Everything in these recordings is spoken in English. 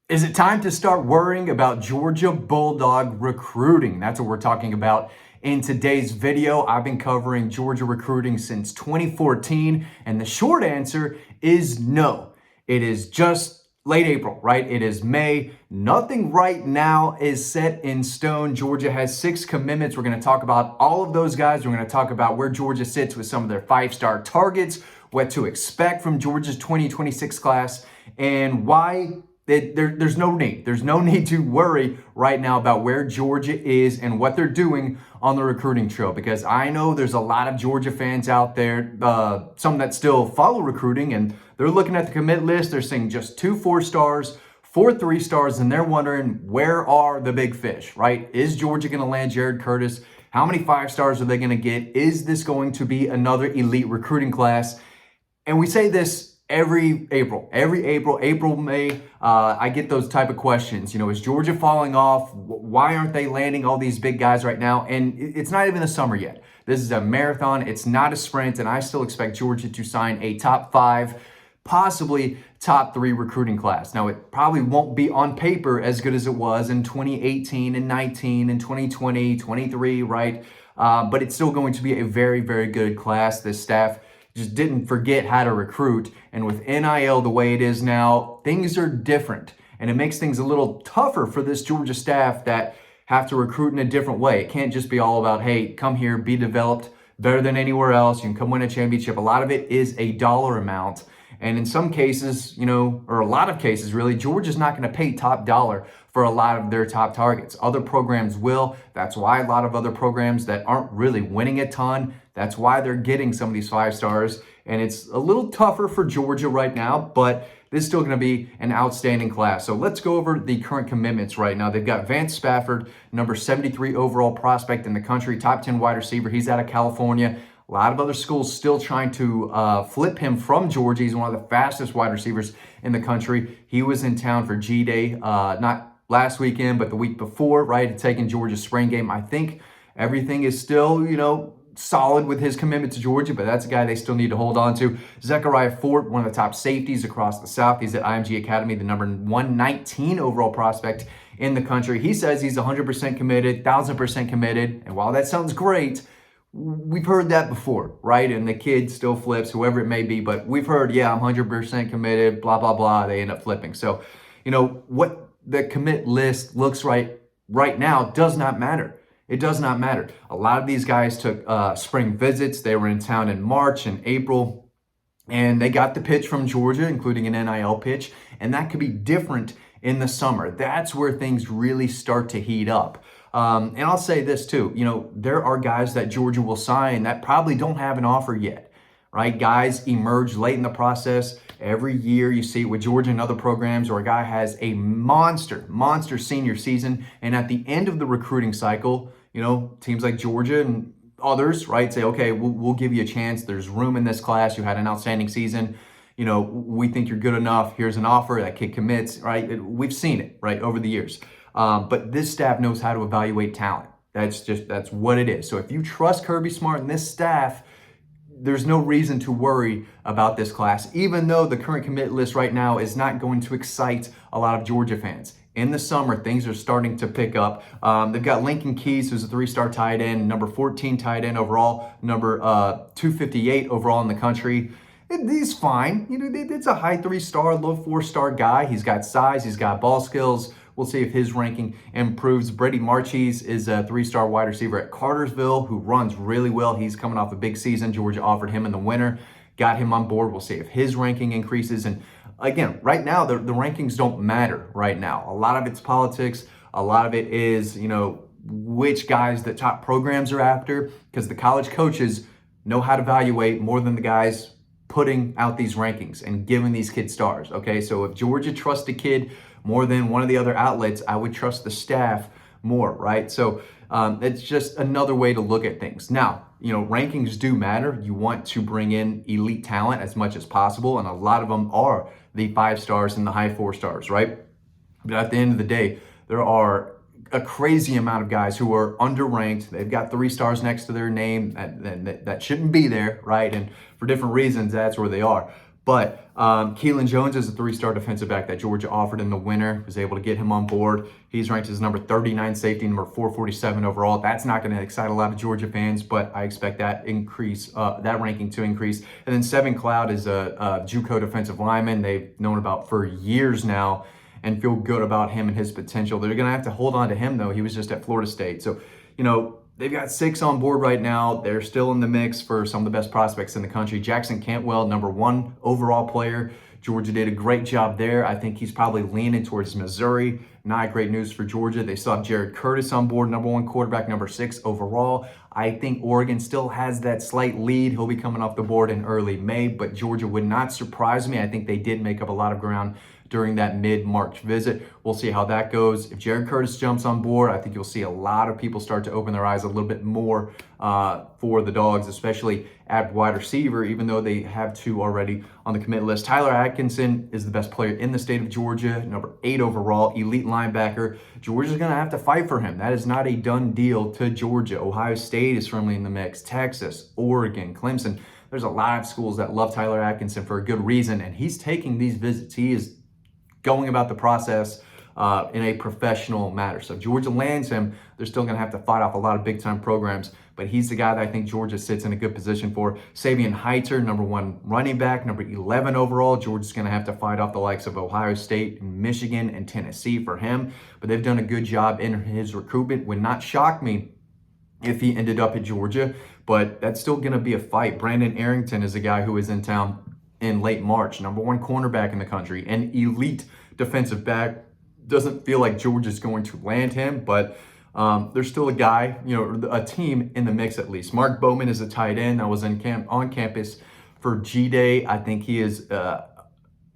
Is it time to start worrying about Georgia Bulldog recruiting? That's what we're talking about in today's video. I've been covering Georgia recruiting since 2014, and the short answer is no. It is just late April, right? It is May. Nothing right now is set in stone. Georgia has 6 commitments. We're going to talk about all of those guys. We're going to talk about where Georgia sits with some of their 5-star targets, what to expect from Georgia's 2026 class, and why there's no need. There's no need to worry right now about where Georgia is and what they're doing on the recruiting trail, because I know there's a lot of Georgia fans out there, some that still follow recruiting, and they're looking at the commit list. They're seeing just 2 4-stars, 4 3-stars, and they're wondering, where are the big fish, right? Is Georgia going to land Jared Curtis? How many 5-stars are they going to get? Is this going to be another elite recruiting class? And we say this every April, May, I get those type of questions. You know, is Georgia falling off? Why aren't they landing all these big guys right now? And it's not even the summer yet. This is a marathon. It's not a sprint. And I still expect Georgia to sign a top 5, possibly top 3 recruiting class. Now, it probably won't be on paper as good as it was in 2018 and 19 and 2020, 23, right? But it's still going to be a very, very good class. This staff just didn't forget how to recruit. And with NIL the way it is now, things are different. And it makes things a little tougher for this Georgia staff that have to recruit in a different way. It can't just be all about, hey, come here, be developed better than anywhere else. You can come win a championship. A lot of it is a dollar amount. And in some cases, you know, or a lot of cases really, Georgia's not going to pay top dollar for a lot of their top targets. Other programs will. That's why a lot of other programs that aren't really winning a ton, that's why they're getting some of these 5-stars. And it's a little tougher for Georgia right now, but this is still going to be an outstanding class. So let's go over the current commitments right now. They've got Vance Spafford, number 73 overall prospect in the country, top 10 wide receiver. He's out of California. A lot of other schools still trying to flip him from Georgia. He's one of the fastest wide receivers in the country. He was in town for G-Day, not last weekend, but the week before, right? Taking Georgia's spring game. I think everything is still, you know, solid with his commitment to Georgia, but that's a guy they still need to hold on to. Zechariah Fort, one of the top safeties across the South. He's at IMG Academy, the number 119 overall prospect in the country. He says he's 100% committed, 1,000% committed. And while that sounds great, we've heard that before, right? And the kid still flips, whoever it may be, but we've heard, yeah, I'm 100% committed, blah, blah, blah. They end up flipping. So, you know, what the commit list looks right now does not matter. It does not matter. A lot of these guys took spring visits. They were in town in March and April, and they got the pitch from Georgia, including an NIL pitch, and that could be different in the summer. That's where things really start to heat up. And I'll say this too, you know, there are guys that Georgia will sign that probably don't have an offer yet, right? Guys emerge late in the process. Every year you see it with Georgia and other programs, or a guy has a monster senior season, and at the end of the recruiting cycle, you know, teams like Georgia and others, right, say, okay, we'll give you a chance. There's room in this class. You had an outstanding season. You know, we think you're good enough. Here's an offer. That kid commits, right? We've seen it, right, over the years. But this staff knows how to evaluate talent. That's what it is. So if you trust Kirby Smart and this staff, there's no reason to worry about this class, even though the current commit list right now is not going to excite a lot of Georgia fans. In the summer, things are starting to pick up. They've got Lincoln Keys, who's a 3-star tight end, number 14 tight end overall, number 258 overall in the country. He's fine. You know, it's a high 3-star, low 4-star guy. He's got size. He's got ball skills. We'll see if his ranking improves. Brady Marchese is a 3-star wide receiver at Cartersville who runs really well. He's coming off a big season. Georgia offered him in the winter, got him on board. We'll see if his ranking increases. And again, right now, the rankings don't matter right now. A lot of it's politics. A lot of it is, you know, which guys the top programs are after, because the college coaches know how to evaluate more than the guys putting out these rankings and giving these kids stars, okay? So if Georgia trusts a kid more than one of the other outlets, I would trust the staff more, right? So it's just another way to look at things. Now, you know, rankings do matter. You want to bring in elite talent as much as possible, and a lot of them are the 5-stars and the high 4-stars, right? But at the end of the day, there are a crazy amount of guys who are underranked. They've got 3 stars next to their name that shouldn't be there, right? And for different reasons, that's where they are. But Keelan Jones is a 3-star defensive back that Georgia offered in the winter, was able to get him on board. He's ranked as number 39 safety, number 447 overall. That's not going to excite a lot of Georgia fans, but I expect that ranking to increase. And then Seven Cloud is a JUCO defensive lineman they've known about for years now and feel good about him and his potential. They're going to have to hold on to him, though. He was just at Florida State. So, they've got 6 on board right now. They're still in the mix for some of the best prospects in the country. Jackson Cantwell, number 1 overall player. Georgia did a great job there. I think he's probably leaning towards Missouri. Not great news for Georgia. They still have Jared Curtis on board, number 1 quarterback, number 6 overall. I think Oregon still has that slight lead. He'll be coming off the board in early May, but Georgia would not surprise me. I think they did make up a lot of ground during that mid-March visit. We'll see how that goes. If Jared Curtis jumps on board, I think you'll see a lot of people start to open their eyes a little bit more for the Dogs, especially at wide receiver, even though they have 2 already on the commit list. Tyler Atkinson is the best player in the state of Georgia, number 8 overall, elite linebacker. Georgia's going to have to fight for him. That is not a done deal to Georgia. Ohio State is firmly in the mix. Texas, Oregon, Clemson. There's a lot of schools that love Tyler Atkinson for a good reason, and he's taking these visits. He is going about the process in a professional manner. So if Georgia lands him, they're still going to have to fight off a lot of big-time programs, but he's the guy that I think Georgia sits in a good position for. Savion Heiter, number 1 running back, number 11 overall. Georgia's going to have to fight off the likes of Ohio State and Michigan and Tennessee for him, but they've done a good job in his recruitment. Would not shock me if he ended up at Georgia, but that's still going to be a fight. Brandon Arrington is a guy who is in town in late March, number 1 cornerback in the country, an elite defensive back. Doesn't feel like Georgia's going to land him, but there's still a guy, a team in the mix at least. Mark Bowman is a tight end that was on campus for G-Day. I think he is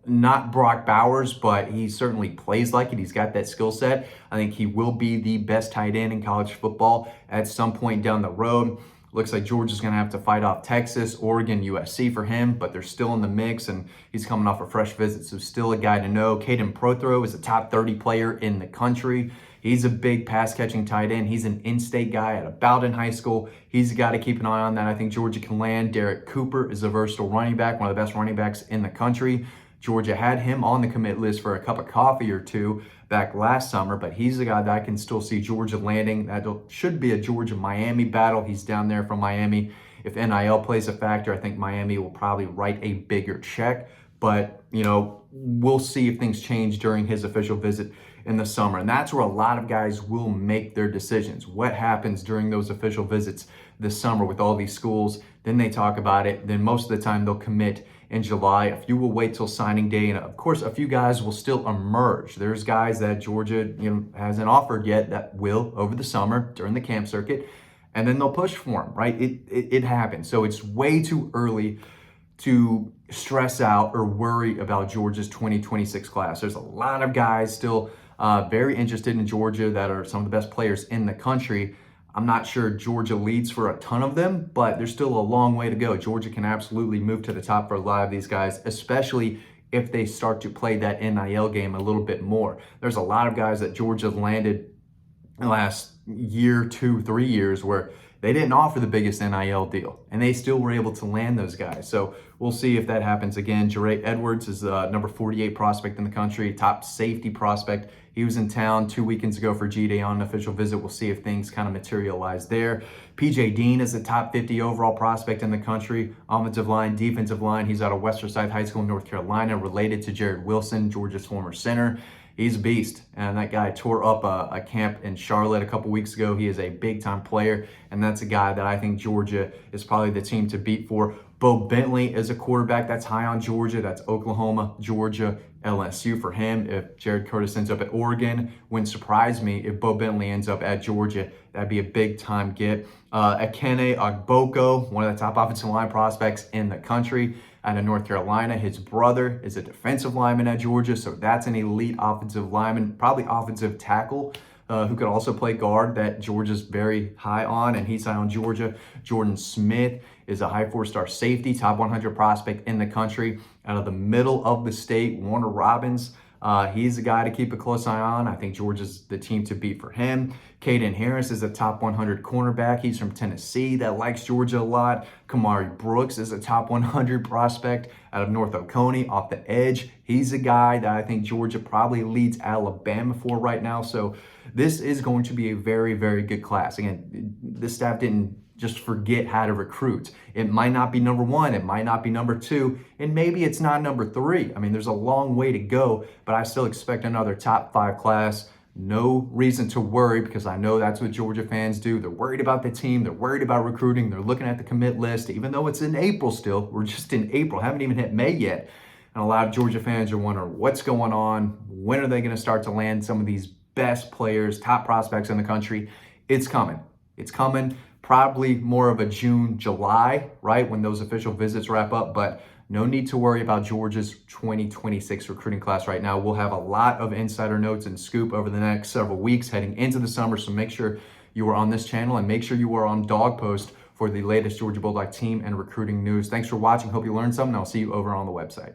not Brock Bowers, but he certainly plays like it. He's got that skill set. I think he will be the best tight end in college football at some point down the road. Looks like Georgia's going to have to fight off Texas, Oregon, USC for him, but they're still in the mix, and he's coming off a fresh visit, so still a guy to know. Caden Prothro is a top 30 player in the country. He's a big pass-catching tight end. He's an in-state guy at Bowdoin High School. He's a guy to keep an eye on that I think Georgia can land. Derek Cooper is a versatile running back, one of the best running backs in the country. Georgia had him on the commit list for a cup of coffee or 2 back last summer, but he's a guy that I can still see Georgia landing. That should be a Georgia-Miami battle. He's down there from Miami. If NIL plays a factor, I think Miami will probably write a bigger check, but we'll see if things change during his official visit in the summer. And that's where a lot of guys will make their decisions. What happens during those official visits this summer with all these schools? Then they talk about it. Then most of the time they'll commit in July. A few will wait till signing day, and of course a few guys will still emerge. There's guys that Georgia hasn't offered yet that will over the summer during the camp circuit, and then they'll push for them, right? It happens. So it's way too early to stress out or worry about Georgia's 2026 class. There's a lot of guys still very interested in Georgia that are some of the best players in the country. I'm not sure Georgia leads for a ton of them, but there's still a long way to go. Georgia can absolutely move to the top for a lot of these guys, especially if they start to play that NIL game a little bit more. There's a lot of guys that Georgia landed in the last year, 2, 3 years where they didn't offer the biggest NIL deal, and they still were able to land those guys. So we'll see if that happens again. Jeray Edwards is the number 48 prospect in the country, top safety prospect. He was in town 2 weekends ago for G-Day on an official visit. We'll see if things kind of materialize there. PJ Dean is the top 50 overall prospect in the country. Offensive line, defensive line. He's out of West Forsyth High School in North Carolina, related to Jared Wilson, Georgia's former center. He's a beast, and that guy tore up a camp in Charlotte a couple weeks ago. He is a big-time player, and that's a guy that I think Georgia is probably the team to beat for. Bo Bentley is a quarterback that's high on Georgia. That's Oklahoma, Georgia, LSU for him. If Jared Curtis ends up at Oregon, wouldn't surprise me if Bo Bentley ends up at Georgia. That'd be a big-time get. Ekene Ogboko, one of the top offensive line prospects in the country out of North Carolina. His brother is a defensive lineman at Georgia, so that's an elite offensive lineman, probably offensive tackle, who could also play guard that Georgia's very high on, and he's high on Georgia. Jordan Smith is a high 4-star safety, top 100 prospect in the country out of the middle of the state. Warner Robbins, He's a guy to keep a close eye on. I think Georgia's the team to beat for him. Caden Harris is a top 100 cornerback. He's from Tennessee that likes Georgia a lot. Kamari Brooks is a top 100 prospect out of North Oconee off the edge. He's a guy that I think Georgia probably leads Alabama for right now. So this is going to be a very, very good class. Again, this staff didn't just forget how to recruit. It might not be number one, it might not be number two, and maybe it's not number three. I mean, there's a long way to go, but I still expect another top 5 class. No reason to worry, because I know that's what Georgia fans do. They're worried about the team, they're worried about recruiting, they're looking at the commit list, even though it's in April still. We're just in April, haven't even hit May yet. And a lot of Georgia fans are wondering what's going on, when are they gonna start to land some of these best players, top prospects in the country? It's coming. It's coming. Probably more of a June, July, right, when those official visits wrap up, but no need to worry about Georgia's 2026 recruiting class right now. We'll have a lot of insider notes and scoop over the next several weeks heading into the summer, so make sure you are on this channel and make sure you are on Dawg Post for the latest Georgia Bulldog team and recruiting news. Thanks for watching. Hope you learned something. I'll see you over on the website.